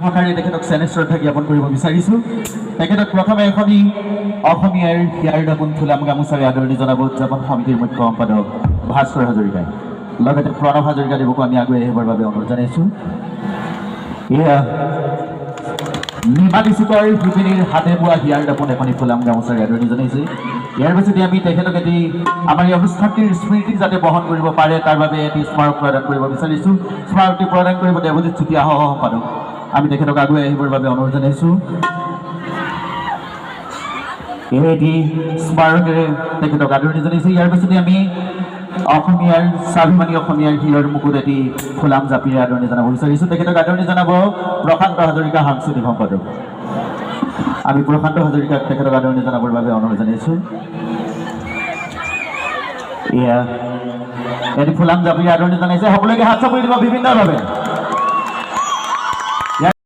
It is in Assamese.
ভাষাৰে তেখেতক চেনেহ শ্ৰদ্ধা জ্ঞাপন কৰিব বিচাৰিছোঁ। তেখেতক প্ৰথমে এখনি অসমীয়াৰ হিয়াৰ দাপোন ফুলাম গামোচাৰে আদৰণি জনাব উদযাপন সমিতিৰ মুখ্য সম্পাদক ভাস্কৰ হাজৰিকাই। লগতে প্ৰণৱ হাজৰিকাদেৱকো আমি আগুৱাই আহিবৰ বাবে অনুৰোধ জনাইছোঁ। এয়া নিমালী চুকৰ শিপিনীৰ হাতে বোৱা হিয়াৰ দাপোন এখনি ফুলাম গামোচাৰে আদৰণি জনাইছে। ইয়াৰ পাছতে আমি তেখেতক এটি আমাৰ এই অনুষ্ঠানটিৰ স্মৃতি যাতে বহন কৰিব পাৰে তাৰ বাবে এটি স্মাৰক প্ৰদান কৰিব বিচাৰিছোঁ। স্মাৰকটি প্ৰদান কৰিব দেৱজিৎ চুতীয়া সহ সম্পাদক। আমি তেখেতক আগুৱাই আহিবৰ বাবে অনুৰোধ জনাইছোঁ। এটি স্মাৰকেৰে তেখেতক আদৰণি জনাইছোঁ। ইয়াৰ পিছতে আমি অসমীয়াৰ স্বাভিমানী অসমীয়াৰ হিৰৰ মুকুট এটি ফুলাম জাপিৰে আদৰণি জনাব বিচাৰিছোঁ। তেখেতক আদৰণি জনাব প্ৰশান্ত হাজৰিকা সাংস্কৃতিক সম্পাদক। আমি প্ৰশান্ত হাজৰিকাক তেখেতক আদৰণি জনাবৰ বাবে অনুৰোধ জনাইছোঁ। এয়া এটি ফুলাম জাপিৰে আদৰণি জনাইছে। সকলোকে হাত চাপৰি দিব বিভিন্নভাৱে।